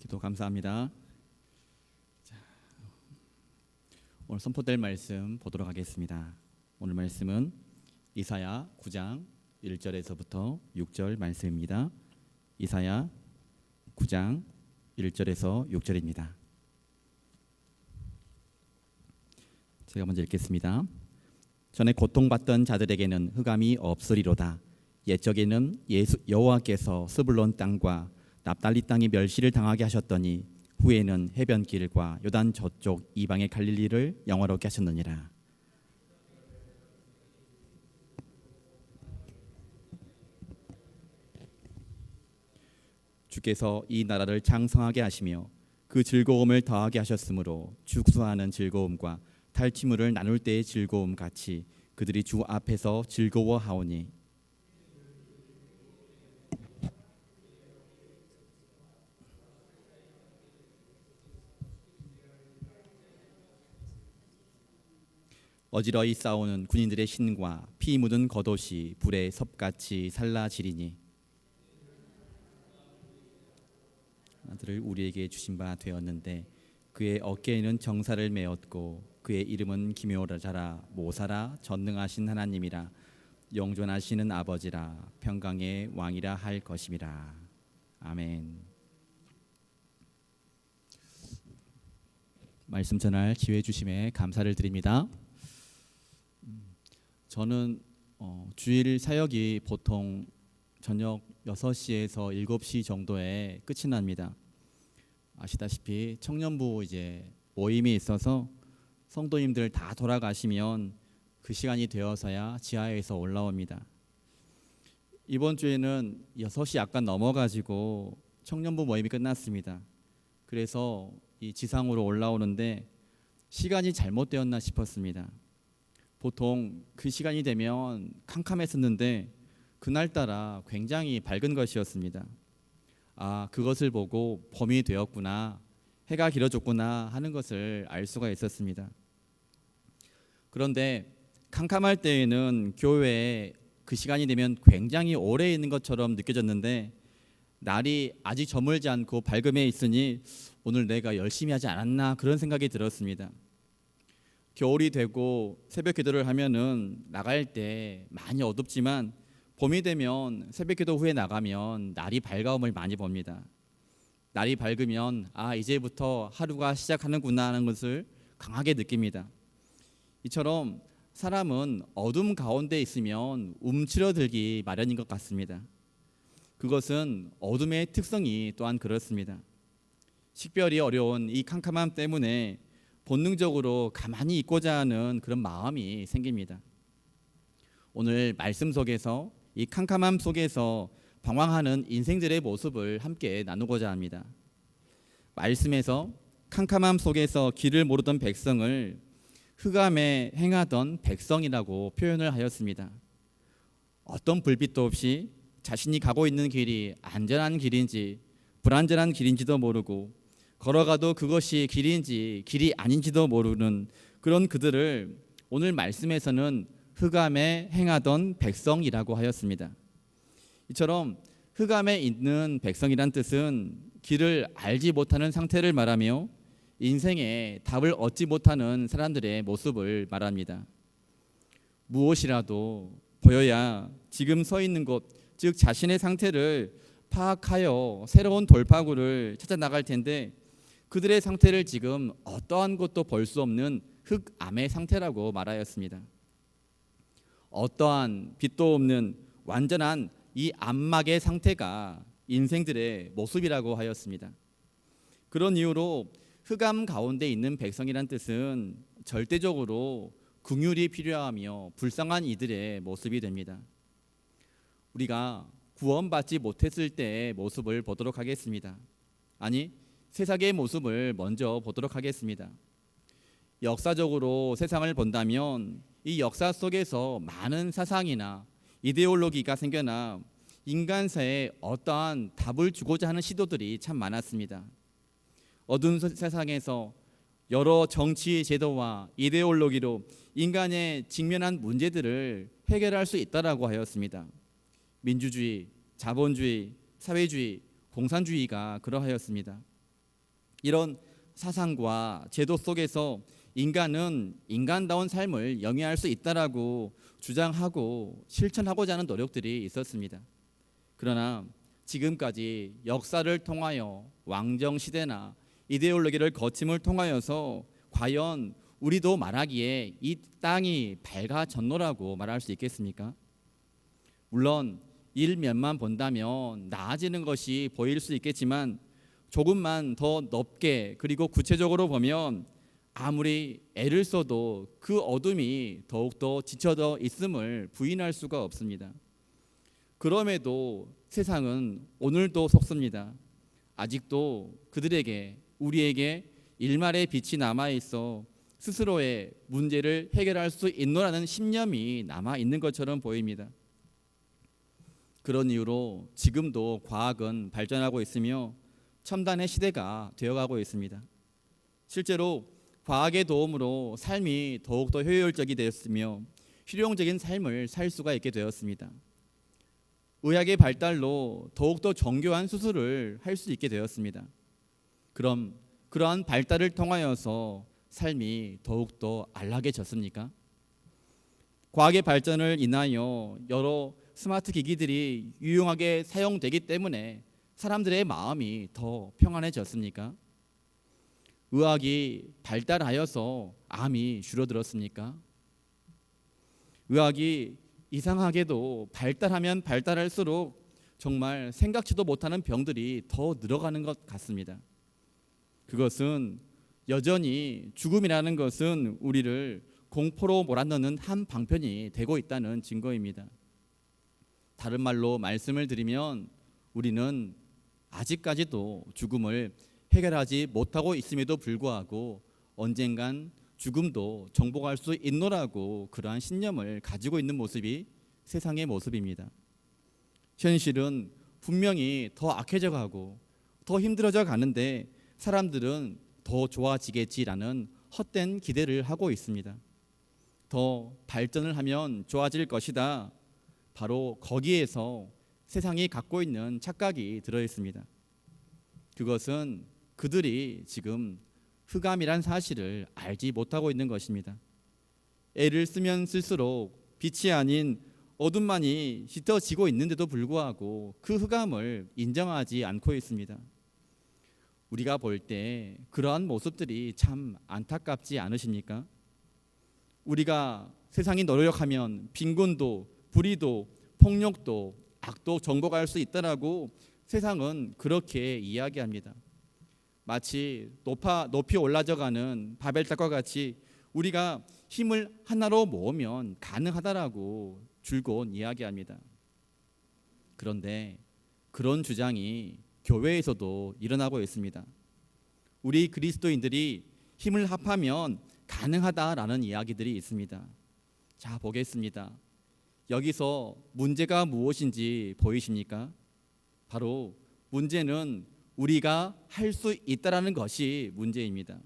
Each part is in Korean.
기도 감사합니다. 자, 오늘 선포될 말씀 보도록 하겠습니다. 오늘 말씀은 이사야 9장 1절에서부터 6절 말씀입니다. 이사야 9장 1절에서 6절입니다. 제가 먼저 읽겠습니다. 전에 고통받던 자들에게는 흑암이 없으리로다. 옛적에는 여호와께서 스불론 땅과 납달리 땅이 멸시를 당하게 하셨더니 후에는 해변길과 요단 저쪽 이방의 갈릴리를 영화롭게 하셨느니라. 주께서 이 나라를 장성하게 하시며 그 즐거움을 더하게 하셨으므로 죽수하는 즐거움과 탈취물을 나눌 때의 즐거움 같이 그들이 주 앞에서 즐거워하오니 어지러이 싸우는 군인들의 신과 피 묻은 겉옷이 불에 섭같이 살라지리니 아들을 우리에게 주신 바 되었는데 그의 어깨에는 정사를 메었고 그의 이름은 기묘자라 모사라 전능하신 하나님이라 영존하시는 아버지라 평강의 왕이라 할 것임이라. 아멘. 말씀 전할 기회 주심에 감사를 드립니다. 저는 주일 사역이 보통 저녁 6시에서 7시 정도에 끝이 납니다. 아시다시피 청년부 이제 모임이 있어서 성도님들 다 돌아가시면 그 시간이 되어서야 지하에서 올라옵니다. 이번 주에는 6시 약간 넘어가지고 청년부 모임이 끝났습니다. 그래서 이 지상으로 올라오는데 시간이 잘못되었나 싶었습니다. 보통 그 시간이 되면 캄캄했었는데 그날따라 굉장히 밝은 것이었습니다. 아, 그것을 보고 봄이 되었구나, 해가 길어졌구나 하는 것을 알 수가 있었습니다. 그런데 캄캄할 때에는 교회에 그 시간이 되면 굉장히 오래 있는 것처럼 느껴졌는데 날이 아직 저물지 않고 밝음에 있으니 오늘 내가 열심히 하지 않았나 그런 생각이 들었습니다. 겨울이 되고 새벽 기도를 하면은 나갈 때 많이 어둡지만 봄이 되면 새벽 기도 후에 나가면 날이 밝아옴을 많이 봅니다. 날이 밝으면 아, 이제부터 하루가 시작하는구나 하는 것을 강하게 느낍니다. 이처럼 사람은 어둠 가운데 있으면 움츠러들기 마련인 것 같습니다. 그것은 어둠의 특성이 또한 그렇습니다. 식별이 어려운 이 캄캄함 때문에 본능적으로 가만히 있고자 하는 그런 마음이 생깁니다. 오늘 말씀 속에서 이 캄캄함 속에서 방황하는 인생들의 모습을 함께 나누고자 합니다. 말씀에서 캄캄함 속에서 길을 모르던 백성을 흑암에 행하던 백성이라고 표현을 하였습니다. 어떤 불빛도 없이 자신이 가고 있는 길이 안전한 길인지 불안전한 길인지도 모르고 걸어가도 그것이 길인지 길이 아닌지도 모르는 그런 그들을 오늘 말씀에서는 흑암에 행하던 백성이라고 하였습니다. 이처럼 흑암에 있는 백성이란 뜻은 길을 알지 못하는 상태를 말하며 인생에 답을 얻지 못하는 사람들의 모습을 말합니다. 무엇이라도 보여야 지금 서 있는 곳, 즉 자신의 상태를 파악하여 새로운 돌파구를 찾아 나갈 텐데 그들의 상태를 지금 어떠한 것도 볼 수 없는 흑암의 상태라고 말하였습니다. 어떠한 빛도 없는 완전한 이 암막의 상태가 인생들의 모습이라고 하였습니다. 그런 이유로 흑암 가운데 있는 백성이란 뜻은 절대적으로 긍휼이 필요하며 불쌍한 이들의 모습이 됩니다. 우리가 구원받지 못했을 때의 모습을 보도록 하겠습니다. 아니, 세상의 모습을 먼저 보도록 하겠습니다. 역사적으로 세상을 본다면 이 역사 속에서 많은 사상이나 이데올로기가 생겨나 인간사에 어떠한 답을 주고자 하는 시도들이 참 많았습니다. 어두운 세상에서 여러 정치 제도와 이데올로기로 인간의 직면한 문제들을 해결할 수 있다라고 하였습니다. 민주주의, 자본주의, 사회주의, 공산주의가 그러하였습니다. 이런 사상과 제도 속에서 인간은 인간다운 삶을 영위할 수 있다라고 주장하고 실천하고자 하는 노력들이 있었습니다. 그러나 지금까지 역사를 통하여 왕정 시대나 이데올로기를 거침을 통하여서 과연 우리도 말하기에 이 땅이 발가전노라고 말할 수 있겠습니까? 물론 일면만 본다면 나아지는 것이 보일 수 있겠지만 조금만 더 넓게 그리고 구체적으로 보면 아무리 애를 써도 그 어둠이 더욱더 지쳐져 있음을 부인할 수가 없습니다. 그럼에도 세상은 오늘도 속습니다. 아직도 그들에게 우리에게 일말의 빛이 남아있어 스스로의 문제를 해결할 수 있노라는 신념이 남아있는 것처럼 보입니다. 그런 이유로 지금도 과학은 발전하고 있으며 첨단의 시대가 되어가고 있습니다. 실제로 과학의 도움으로 삶이 더욱더 효율적이 되었으며 실용적인 삶을 살 수가 있게 되었습니다. 의학의 발달로 더욱더 정교한 수술을 할 수 있게 되었습니다. 그럼 그러한 발달을 통하여서 삶이 더욱더 안락해졌습니까? 과학의 발전을 인하여 여러 스마트 기기들이 유용하게 사용되기 때문에 사람들의 마음이 더 평안해졌습니까? 의학이 발달하여서 암이 줄어들었습니까? 의학이 이상하게도 발달하면 발달할수록 정말 생각지도 못하는 병들이 더 늘어가는 것 같습니다. 그것은 여전히 죽음이라는 것은 우리를 공포로 몰아넣는 한 방편이 되고 있다는 증거입니다. 다른 말로 말씀을 드리면 우리는 아직까지도 죽음을 해결하지 못하고 있음에도 불구하고 언젠간 죽음도 정복할 수 있노라고 그러한 신념을 가지고 있는 모습이 세상의 모습입니다. 현실은 분명히 더 악해져 가고 더 힘들어져 가는데 사람들은 더 좋아지겠지라는 헛된 기대를 하고 있습니다. 더 발전을 하면 좋아질 것이다. 바로 거기에서 세상이 갖고 있는 착각이 들어 있습니다. 그것은 그들이 지금 흑암이란 사실을 알지 못하고 있는 것입니다. 애를 쓰면 쓸수록 빛이 아닌 어둠만이 짙어지고 있는데도 불구하고 그 흑암을 인정하지 않고 있습니다. 우리가 볼 때 그러한 모습들이 참 안타깝지 않으십니까? 우리가 세상이 노력하면 빈곤도 불의도 폭력도 악도 정복할 수 있다라고 세상은 그렇게 이야기합니다. 마치 높이 올라져가는 바벨탑과 같이 우리가 힘을 하나로 모으면 가능하다라고 줄곧 이야기합니다. 그런데 그런 주장이 교회에서도 일어나고 있습니다. 우리 그리스도인들이 힘을 합하면 가능하다라는 이야기들이 있습니다. 자, 보겠습니다. 여기서 문제가 무엇인지 보이십니까? 바로 문제는 우리가 할 수 있다라는 것이 문제입니다.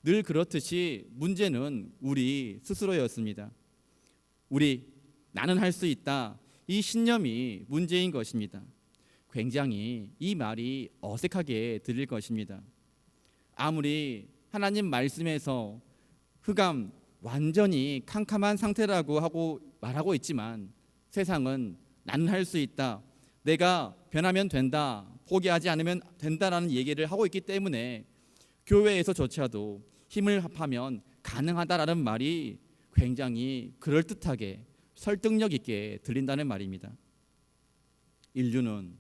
늘 그렇듯이 문제는 우리 스스로였습니다. 나는 할 수 있다. 이 신념이 문제인 것입니다. 굉장히 이 말이 어색하게 들릴 것입니다. 아무리 하나님 말씀에서 흑암 완전히 캄캄한 상태라고 하고 말하고 있지만 세상은 나는 할 수 있다. 내가 변하면 된다. 포기하지 않으면 된다라는 얘기를 하고 있기 때문에 교회에서조차도 힘을 합하면 가능하다라는 말이 굉장히 그럴듯하게 설득력 있게 들린다는 말입니다. 인류는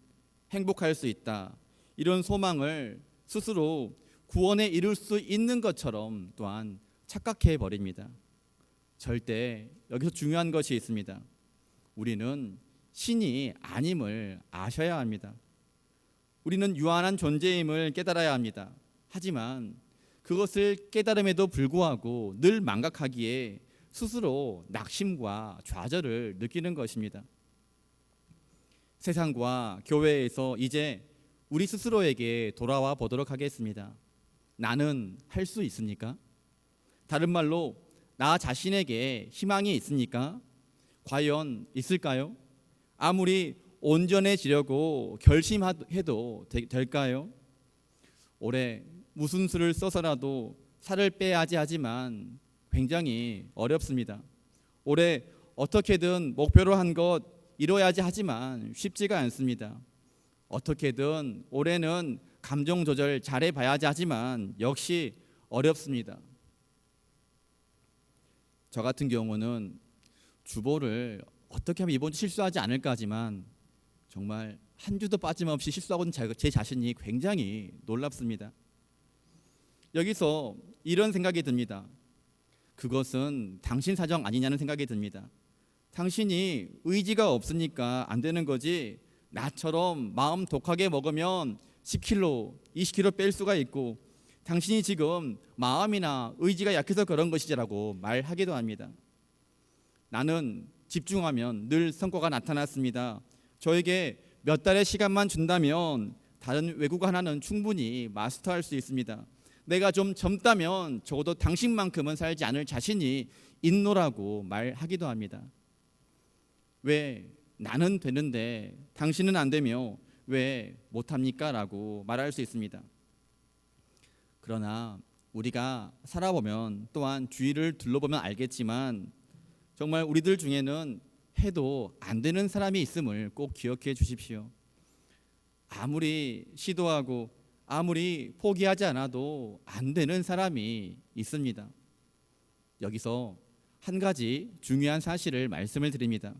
행복할 수 있다. 이런 소망을 스스로 구원에 이룰 수 있는 것처럼 또한 착각해 버립니다. 절대 여기서 중요한 것이 있습니다. 우리는 신이 아님을 아셔야 합니다. 우리는 유한한 존재임을 깨달아야 합니다. 하지만 그것을 깨달음에도 불구하고 늘 망각하기에 스스로 낙심과 좌절을 느끼는 것입니다. 세상과 교회에서 이제 우리 스스로에게 돌아와 보도록 하겠습니다. 나는 할 수 있습니까? 다른 말로 나 자신에게 희망이 있습니까? 과연 있을까요? 아무리 온전해지려고 결심해도 될까요? 올해 무슨 수를 써서라도 살을 빼야지 하지만 굉장히 어렵습니다. 올해 어떻게든 목표로 한 것 이뤄야지 하지만 쉽지가 않습니다. 어떻게든 올해는 감정 조절 잘해 봐야지 하지만 역시 어렵습니다. 저 같은 경우는 주보를 어떻게 하면 이번 주 실수하지 않을까 하지만 정말 한 주도 빠짐없이 실수하고 있는 제 자신이 굉장히 놀랍습니다. 여기서 이런 생각이 듭니다. 그것은 당신 사정 아니냐는 생각이 듭니다. 당신이 의지가 없으니까 안 되는 거지, 나처럼 마음 독하게 먹으면 10kg, 20kg 뺄 수가 있고 당신이 지금 마음이나 의지가 약해서 그런 것이지라고 말하기도 합니다. 나는 집중하면 늘 성과가 나타났습니다. 저에게 몇 달의 시간만 준다면 다른 외국어 하나는 충분히 마스터할 수 있습니다. 내가 좀 젊다면 적어도 당신만큼은 살지 않을 자신이 있노라고 말하기도 합니다. 왜 나는 되는데 당신은 안 되며 왜 못합니까? 라고 말할 수 있습니다. 그러나 우리가 살아보면 또한 주위를 둘러보면 알겠지만 정말 우리들 중에는 해도 안 되는 사람이 있음을 꼭 기억해 주십시오. 아무리 시도하고 아무리 포기하지 않아도 안 되는 사람이 있습니다. 여기서 한 가지 중요한 사실을 말씀을 드립니다.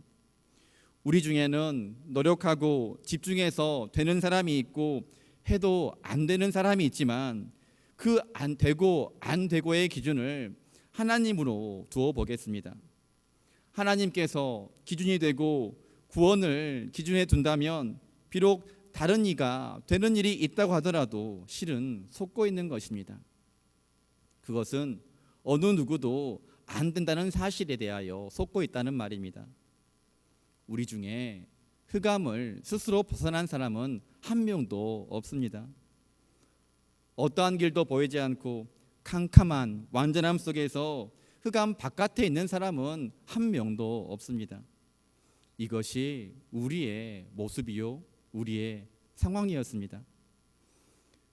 우리 중에는 노력하고 집중해서 되는 사람이 있고 해도 안 되는 사람이 있지만 그 안 되고 안 되고의 기준을 하나님으로 두어 보겠습니다. 하나님께서 기준이 되고 구원을 기준에 둔다면 비록 다른 이가 되는 일이 있다고 하더라도 실은 속고 있는 것입니다. 그것은 어느 누구도 안 된다는 사실에 대하여 속고 있다는 말입니다. 우리 중에 흑암을 스스로 벗어난 사람은 한 명도 없습니다. 어떠한 길도 보이지 않고 캄캄한 완전함 속에서 흑암 바깥에 있는 사람은 한 명도 없습니다. 이것이 우리의 모습이요, 우리의 상황이었습니다.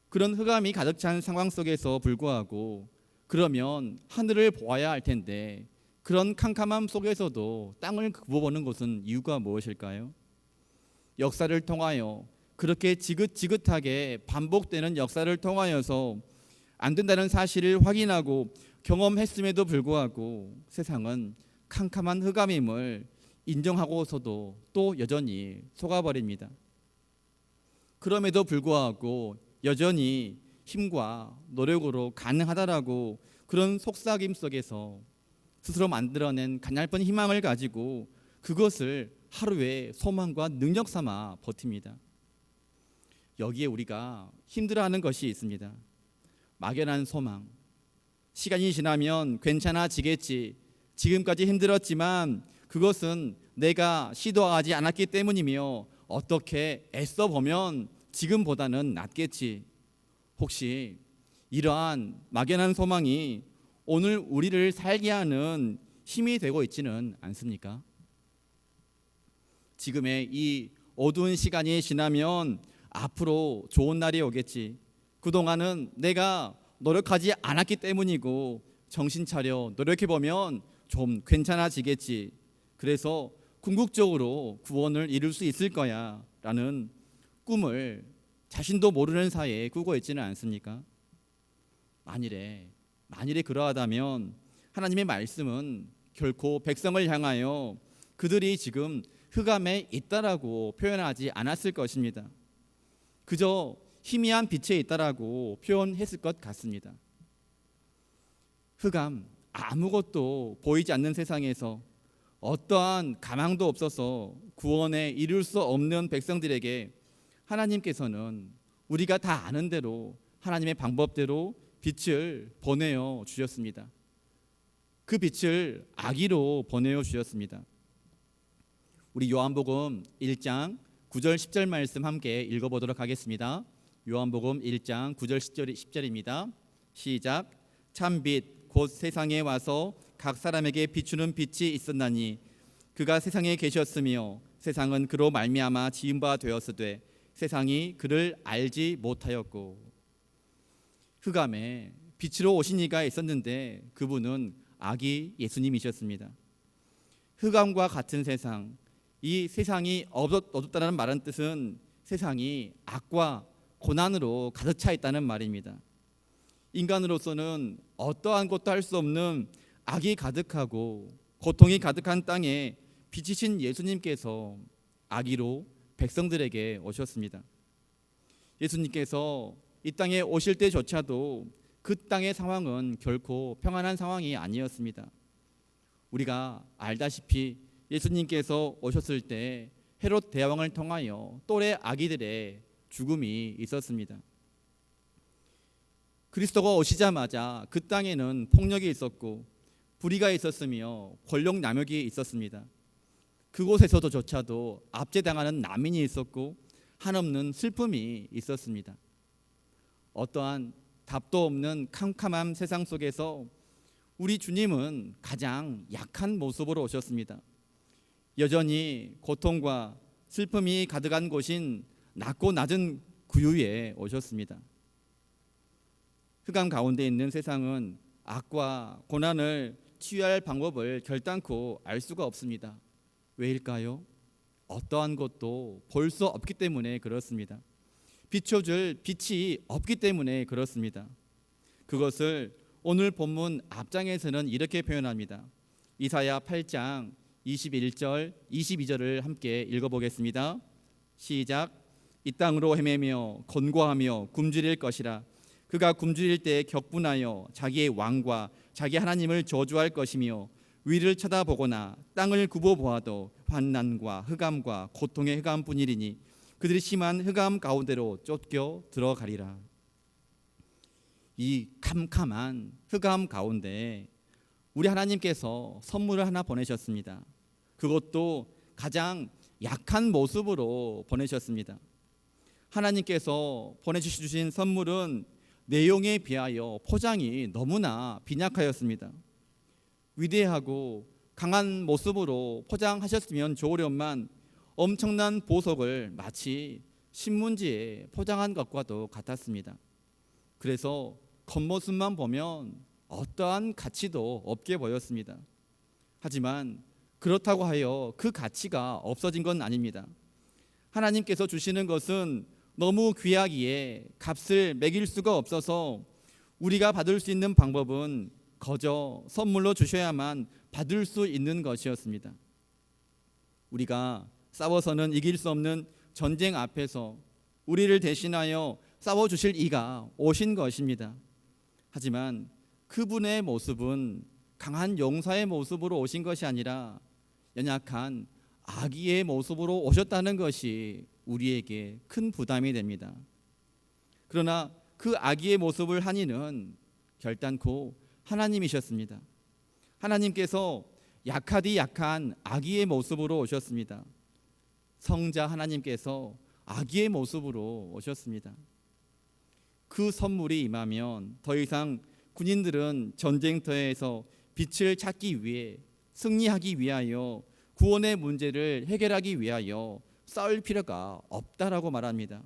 그런 흑암이 가득 찬 상황 속에서 불구하고 그러면 하늘을 보아야 할 텐데 그런 캄캄함 속에서도 땅을 굽어보는 것은 이유가 무엇일까요? 역사를 통하여 그렇게 지긋지긋하게 반복되는 역사를 통하여서 안 된다는 사실을 확인하고 경험했음에도 불구하고 세상은 캄캄한 흑암임을 인정하고서도 또 여전히 속아버립니다. 그럼에도 불구하고 여전히 힘과 노력으로 가능하다라고 그런 속삭임 속에서 스스로 만들어낸 가냘픈 희망을 가지고 그것을 하루의 소망과 능력 삼아 버팁니다. 여기에 우리가 힘들어하는 것이 있습니다. 막연한 소망. 시간이 지나면 괜찮아지겠지. 지금까지 힘들었지만 그것은 내가 시도하지 않았기 때문이며 어떻게 애써 보면 지금보다는 낫겠지. 혹시 이러한 막연한 소망이 오늘 우리를 살게 하는 힘이 되고 있지는 않습니까? 지금의 이 어두운 시간이 지나면 앞으로 좋은 날이 오겠지. 그동안은 내가 노력하지 않았기 때문이고 정신 차려 노력해보면 좀 괜찮아지겠지. 그래서 궁극적으로 구원을 이룰 수 있을 거야 라는 꿈을 자신도 모르는 사이에 꾸고 있지는 않습니까? 만일에 그러하다면 하나님의 말씀은 결코 백성을 향하여 그들이 지금 흑암에 있다라고 표현하지 않았을 것입니다. 그저 희미한 빛에 있다라고 표현했을 것 같습니다. 흑암, 아무것도 보이지 않는 세상에서 어떠한 가망도 없어서 구원에 이룰 수 없는 백성들에게 하나님께서는 우리가 다 아는 대로 하나님의 방법대로 빛을 보내어 주셨습니다. 그 빛을 아기로 보내어 주셨습니다. 우리 요한복음 1장 9절 10절 말씀 함께 읽어보도록 하겠습니다. 요한복음 1장 9절 10절입니다. 시작. 참빛 곧 세상에 와서 각 사람에게 비추는 빛이 있었나니 그가 세상에 계셨으며 세상은 그로 말미암아 지은 바 되었으되 세상이 그를 알지 못하였고. 흑암에 빛으로 오신 이가 있었는데 그분은 아기 예수님이셨습니다. 흑암과 같은 세상, 이 세상이 어둡다는 말은 뜻은 세상이 악과 고난으로 가득 차 있다는 말입니다. 인간으로서는 어떠한 것도 할 수 없는 악이 가득하고 고통이 가득한 땅에 빛이신 예수님께서 아기로 백성들에게 오셨습니다. 예수님께서 이 땅에 오실 때조차도 그 땅의 상황은 결코 평안한 상황이 아니었습니다. 우리가 알다시피 예수님께서 오셨을 때 헤롯 대왕을 통하여 또래 아기들의 죽음이 있었습니다. 그리스도가 오시자마자 그 땅에는 폭력이 있었고 불의가 있었으며 권력 남용이 있었습니다. 그곳에서조차도 압제당하는 난민이 있었고 한없는 슬픔이 있었습니다. 어떠한 답도 없는 캄캄한 세상 속에서 우리 주님은 가장 약한 모습으로 오셨습니다. 여전히 고통과 슬픔이 가득한 곳인 낮고 낮은 구유에 오셨습니다. 흑암 가운데 있는 세상은 악과 고난을 치유할 방법을 결단코 알 수가 없습니다. 왜일까요? 어떠한 것도 볼 수 없기 때문에 그렇습니다. 비춰줄 빛이 없기 때문에 그렇습니다. 그것을 오늘 본문 앞장에서는 이렇게 표현합니다. 이사야 8장 21절 22절을 함께 읽어보겠습니다. 시작. 이 땅으로 헤매며 권고하며 굶주릴 것이라. 그가 굶주릴 때 격분하여 자기의 왕과 자기 하나님을 저주할 것이며 위를 쳐다보거나 땅을 굽어보아도 환난과 흑암과 고통의 흑암뿐이리니 그들이 심한 흑암 가운데로 쫓겨 들어가리라. 이 캄캄한 흑암 가운데 우리 하나님께서 선물을 하나 보내셨습니다. 그것도 가장 약한 모습으로 보내셨습니다. 하나님께서 보내주신 선물은 내용에 비하여 포장이 너무나 빈약하였습니다. 위대하고 강한 모습으로 포장하셨으면 좋으련만 엄청난 보석을 마치 신문지에 포장한 것과도 같았습니다. 그래서 겉모습만 보면 어떠한 가치도 없게 보였습니다. 하지만 그렇다고 하여 그 가치가 없어진 건 아닙니다. 하나님께서 주시는 것은 너무 귀하기에 값을 매길 수가 없어서 우리가 받을 수 있는 방법은 거저 선물로 주셔야만 받을 수 있는 것이었습니다. 우리가 싸워서는 이길 수 없는 전쟁 앞에서 우리를 대신하여 싸워주실 이가 오신 것입니다. 하지만 그분의 모습은 강한 용사의 모습으로 오신 것이 아니라 연약한 아기의 모습으로 오셨다는 것이 우리에게 큰 부담이 됩니다. 그러나 그 아기의 모습을 한 이는 결단코 하나님이셨습니다. 하나님께서 약하디 약한 아기의 모습으로 오셨습니다. 성자 하나님께서 아기의 모습으로 오셨습니다. 그 선물이 임하면 더 이상 군인들은 전쟁터에서 빛을 찾기 위해 승리하기 위하여 구원의 문제를 해결하기 위하여 싸울 필요가 없다라고 말합니다.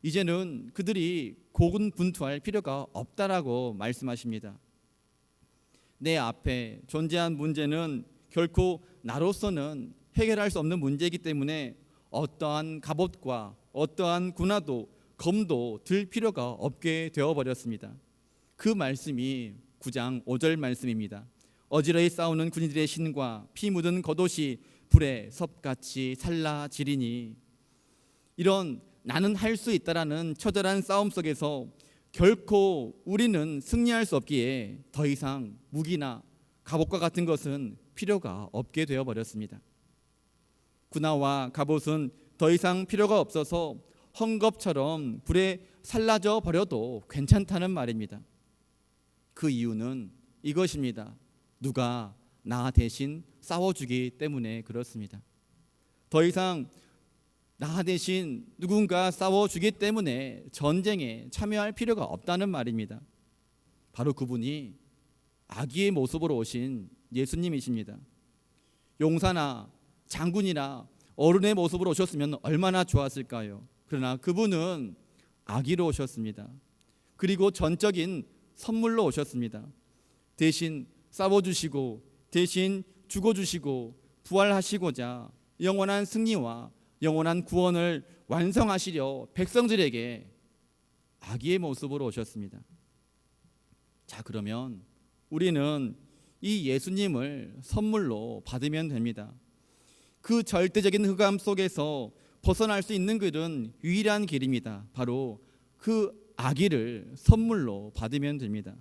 이제는 그들이 고군분투할 필요가 없다라고 말씀하십니다. 내 앞에 존재한 문제는 결코 나로서는 해결할 수 없는 문제이기 때문에 어떠한 갑옷과 어떠한 군화도 검도 들 필요가 없게 되어버렸습니다. 그 말씀이 9장 5절 말씀입니다. 어지러이 싸우는 군인들의 신과 피 묻은 겉옷이 불에 섭같이 살라지리니. 이런 나는 할 수 있다라는 처절한 싸움 속에서 결코 우리는 승리할 수 없기에 더 이상 무기나 갑옷과 같은 것은 필요가 없게 되어버렸습니다. 군화와 갑옷은 더 이상 필요가 없어서 헝겊처럼 불에 살라져 버려도 괜찮다는 말입니다. 그 이유는 이것입니다. 누가 나 대신 싸워주기 때문에 그렇습니다. 더 이상 나 대신 누군가 싸워주기 때문에 전쟁에 참여할 필요가 없다는 말입니다. 바로 그분이 아기의 모습으로 오신 예수님이십니다. 용사나 장군이나 어른의 모습으로 오셨으면 얼마나 좋았을까요? 그러나 그분은 아기로 오셨습니다. 그리고 전적인 선물로 오셨습니다. 대신 싸워주시고 대신 죽어주시고 부활하시고자 영원한 승리와 영원한 구원을 완성하시려 백성들에게 아기의 모습으로 오셨습니다. 자, 그러면 우리는 이 예수님을 선물로 받으면 됩니다. 그 절대적인 흑암 속에서 벗어날 수 있는 길은 유일한 길입니다. 바로 그 아기를 선물로 받으면 됩니다.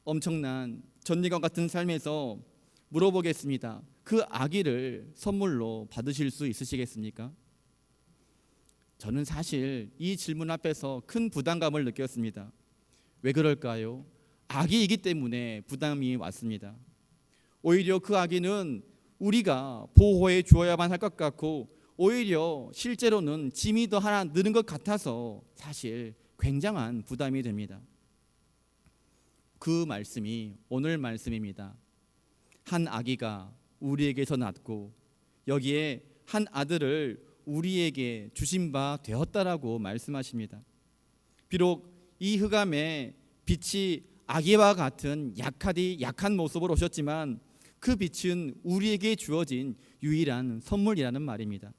엄청난 전쟁과 같은 삶에서 물어보겠습니다. 그 아기를 선물로 받으실 수 있으시겠습니까? 저는 사실 이 질문 앞에서 큰 부담감을 느꼈습니다. 왜 그럴까요? 아기이기 때문에 부담이 왔습니다. 오히려 그 아기는 우리가 보호해 주어야만 할 것 같고 오히려 실제로는 짐이 더 하나 느는 것 같아서 사실 굉장한 부담이 됩니다. 그 말씀이 오늘 말씀입니다. 한 아기가 우리에게서 낳고 여기에 한 아들을 우리에게 주신 바 되었다라고 말씀하십니다. 비록 이 흑암에 빛이 아기와 같은 약한 모습으로 오셨지만 그 빛은 우리에게 주어진 유일한 선물이라는 말입니다.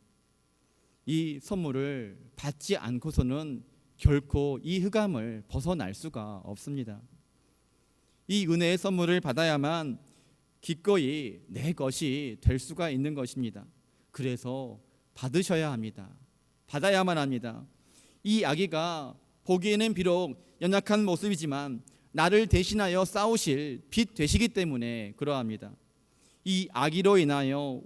이 선물을 받지 않고서는 결코 이 흑암을 벗어날 수가 없습니다. 이 은혜의 선물을 받아야만 기꺼이 내 것이 될 수가 있는 것입니다. 그래서 받으셔야 합니다. 받아야만 합니다. 이 아기가 보기에는 비록 연약한 모습이지만 나를 대신하여 싸우실 빛 되시기 때문에 그러합니다. 이 아기로 인하여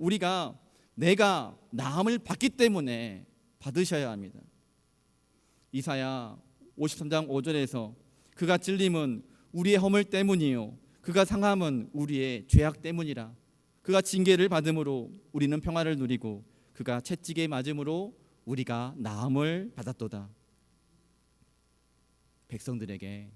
내가 나음을 받기 때문에 받으셔야 합니다. 이사야 53장 5절에서 그가 찔림은 우리의 허물 때문이요 그가 상함은 우리의 죄악 때문이라. 그가 징계를 받음으로 우리는 평화를 누리고 그가 채찍에 맞음으로 우리가 나음을 받았도다. 백성들에게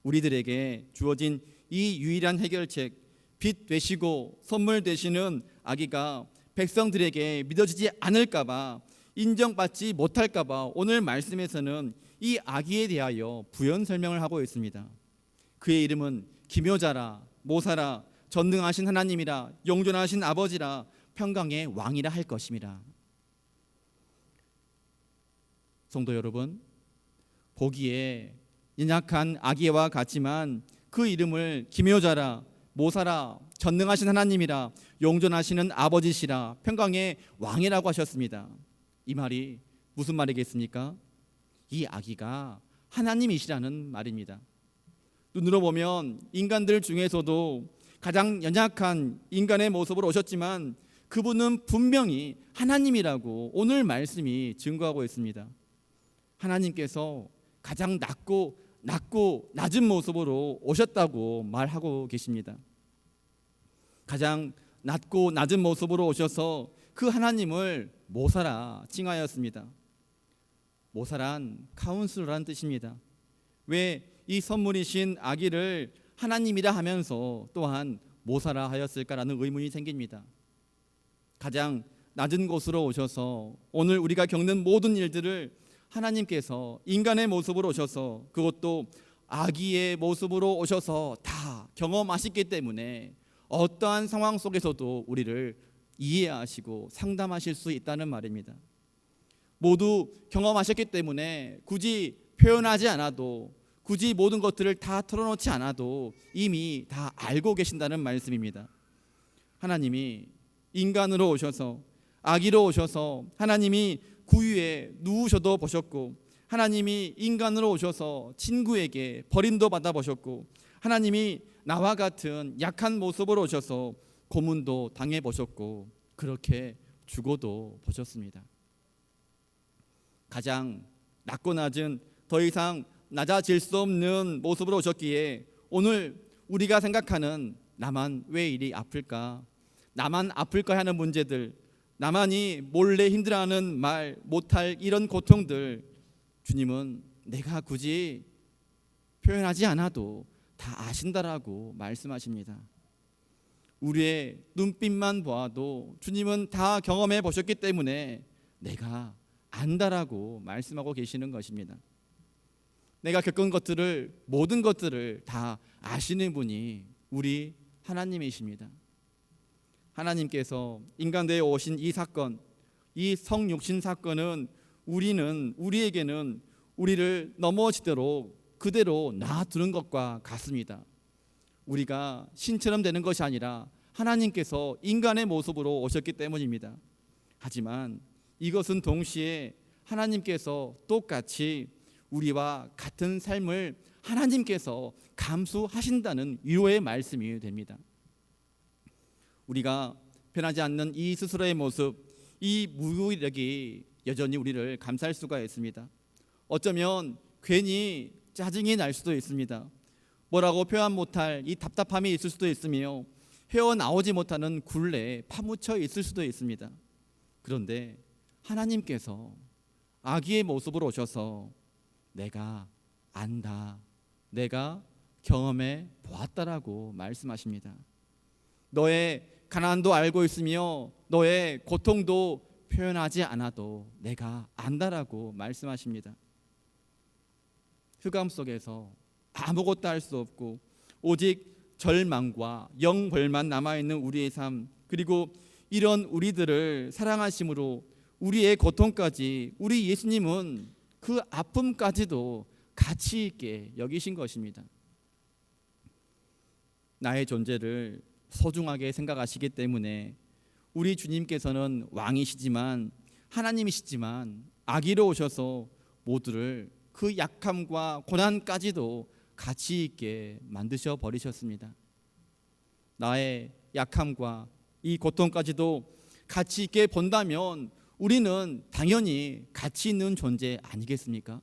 우리들에게 주어진 이 유일한 해결책, 빛 되시고 선물 되시는 아기가 백성들에게 믿어지지 않을까봐, 인정받지 못할까봐 오늘 말씀에서는 이 아기에 대하여 부연 설명을 하고 있습니다. 그의 이름은 기묘자라, 모사라, 전능하신 하나님이라, 영존하신 아버지라, 평강의 왕이라 할 것임이라. 성도 여러분, 보기에 연약한 아기와 같지만 그 이름을 기묘자라, 모사라, 전능하신 하나님이라, 영존하시는 아버지시라, 평강의 왕이라고 하셨습니다. 이 말이 무슨 말이겠습니까? 이 아기가 하나님이시라는 말입니다. 눈으로 보면 인간들 중에서도 가장 연약한 인간의 모습으로 오셨지만 그분은 분명히 하나님이라고 오늘 말씀이 증거하고 있습니다. 하나님께서 가장 낮고 낮은 모습으로 오셨다고 말하고 계십니다. 가장 낮고 낮은 모습으로 오셔서 그 하나님을 모사라 칭하였습니다. 모사란 카운슬러라는 뜻입니다. 왜 이 선물이신 아기를 하나님이라 하면서 또한 모사라 하였을까라는 의문이 생깁니다. 가장 낮은 곳으로 오셔서 오늘 우리가 겪는 모든 일들을 하나님께서 인간의 모습으로 오셔서, 그것도 아기의 모습으로 오셔서 다 경험하셨기 때문에 어떠한 상황 속에서도 우리를 이해하시고 상담하실 수 있다는 말입니다. 모두 경험하셨기 때문에 굳이 표현하지 않아도, 굳이 모든 것들을 다 털어놓지 않아도 이미 다 알고 계신다는 말씀입니다. 하나님이 인간으로 오셔서, 아기로 오셔서 하나님이 구유에 누우셔도 보셨고, 하나님이 인간으로 오셔서 친구에게 버림도 받아보셨고, 하나님이 나와 같은 약한 모습으로 오셔서 고문도 당해보셨고, 그렇게 죽어도 보셨습니다. 가장 낮고 낮은, 더 이상 낮아질 수 없는 모습으로 오셨기에 오늘 우리가 생각하는 나만 왜 이리 아플까, 나만 아플까 하는 문제들, 나만이 몰래 힘들어하는 말 못할 이런 고통들, 주님은 내가 굳이 표현하지 않아도 다 아신다라고 말씀하십니다. 우리의 눈빛만 보아도 주님은 다 경험해 보셨기 때문에 내가 안다라고 말씀하고 계시는 것입니다. 내가 겪은 것들을, 모든 것들을 다 아시는 분이 우리 하나님이십니다. 하나님께서 인간대에 오신 이 사건, 이 성육신 사건은 우리에게는 우리를 넘어지도록 그대로 놔두는 것과 같습니다. 우리가 신처럼 되는 것이 아니라 하나님께서 인간의 모습으로 오셨기 때문입니다. 하지만 이것은 동시에 하나님께서 똑같이 우리와 같은 삶을 하나님께서 감수하신다는 위로의 말씀이 됩니다. 우리가 변하지 않는 이 스스로의 모습, 이 무기력이 여전히 우리를 감쌀 수가 있습니다. 어쩌면 괜히 짜증이 날 수도 있습니다. 뭐라고 표현 못할 이 답답함이 있을 수도 있으며 헤어나오지 못하는 굴레에 파묻혀 있을 수도 있습니다. 그런데 하나님께서 아기의 모습으로 오셔서 내가 안다, 내가 경험해 보았다라고 말씀하십니다. 너의 가난도 알고 있으며 너의 고통도 표현하지 않아도 내가 안다라고 말씀하십니다. 흑암 속에서 아무것도 할 수 없고 오직 절망과 영벌만 남아있는 우리의 삶, 그리고 이런 우리들을 사랑하심으로 우리의 고통까지 우리 예수님은 그 아픔까지도 가치 있게 여기신 것입니다. 나의 존재를 소중하게 생각하시기 때문에 우리 주님께서는 왕이시지만, 하나님이시지만 아기로 오셔서 모두를 그 약함과 고난까지도 가치 있게 만드셔 버리셨습니다. 나의 약함과 이 고통까지도 가치 있게 본다면 우리는 당연히 가치 있는 존재 아니겠습니까?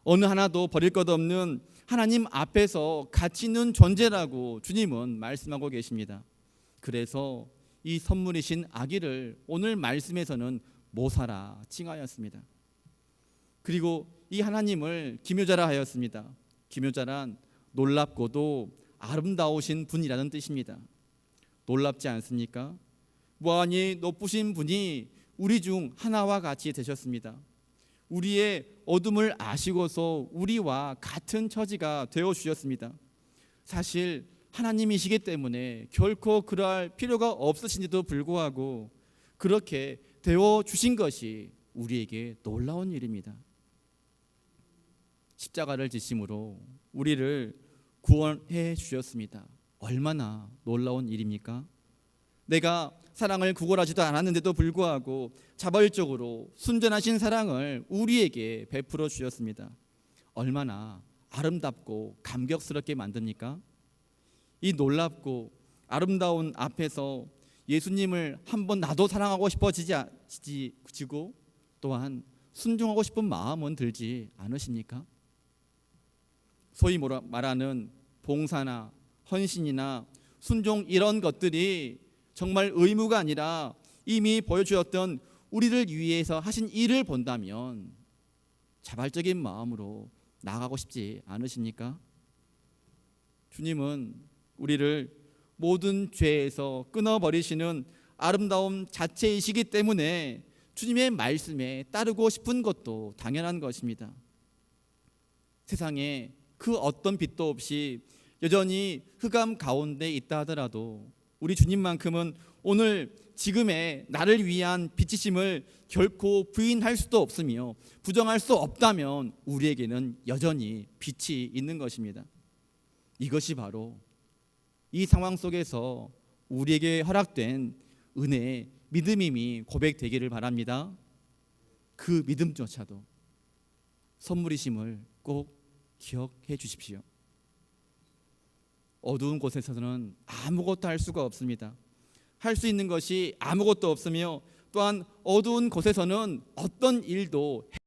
어느 하나도 버릴 것 없는 하나님 앞에서 가치 있는 존재라고 주님은 말씀하고 계십니다. 그래서 이 선물이신 아기를 오늘 말씀에서는 모사라 칭하였습니다. 그리고 이 하나님을 기묘자라 하였습니다. 기묘자란 놀랍고도 아름다우신 분이라는 뜻입니다. 놀랍지 않습니까? 무한히 높으신 분이 우리 중 하나와 같이 되셨습니다. 우리의 어둠을 아시고서 우리와 같은 처지가 되어 주셨습니다. 사실 하나님이시기 때문에 결코 그러할 필요가 없으신데도 불구하고 그렇게 되어 주신 것이 우리에게 놀라운 일입니다. 십자가를 지심으로 우리를 구원해 주셨습니다. 얼마나 놀라운 일입니까? 내가 사랑을 구걸하지도 않았는데도 불구하고 자발적으로 순전하신 사랑을 우리에게 베풀어 주셨습니다. 얼마나 아름답고 감격스럽게 만듭니까? 이 놀랍고 아름다운 앞에서 예수님을 한번 나도 사랑하고 싶어지고 또한 순종하고 싶은 마음은 들지 않으십니까? 소위 말하는 봉사나 헌신이나 순종, 이런 것들이 정말 의무가 아니라 이미 보여주었던 우리를 위해서 하신 일을 본다면 자발적인 마음으로 나아가고 싶지 않으십니까? 주님은 우리를 모든 죄에서 끊어버리시는 아름다움 자체이시기 때문에 주님의 말씀에 따르고 싶은 것도 당연한 것입니다. 세상에 그 어떤 빛도 없이 여전히 흑암 가운데 있다 하더라도 우리 주님만큼은 오늘 지금의 나를 위한 빛이심을 결코 부인할 수도 없으며 부정할 수 없다면 우리에게는 여전히 빛이 있는 것입니다. 이것이 바로 이 상황 속에서 우리에게 허락된 은혜의 믿음임이 고백되기를 바랍니다. 그 믿음조차도 선물이심을 꼭 기억해 주십시오. 어두운 곳에서는 아무것도 할 수가 없습니다. 할 수 있는 것이 아무것도 없으며 또한 어두운 곳에서는 어떤 일도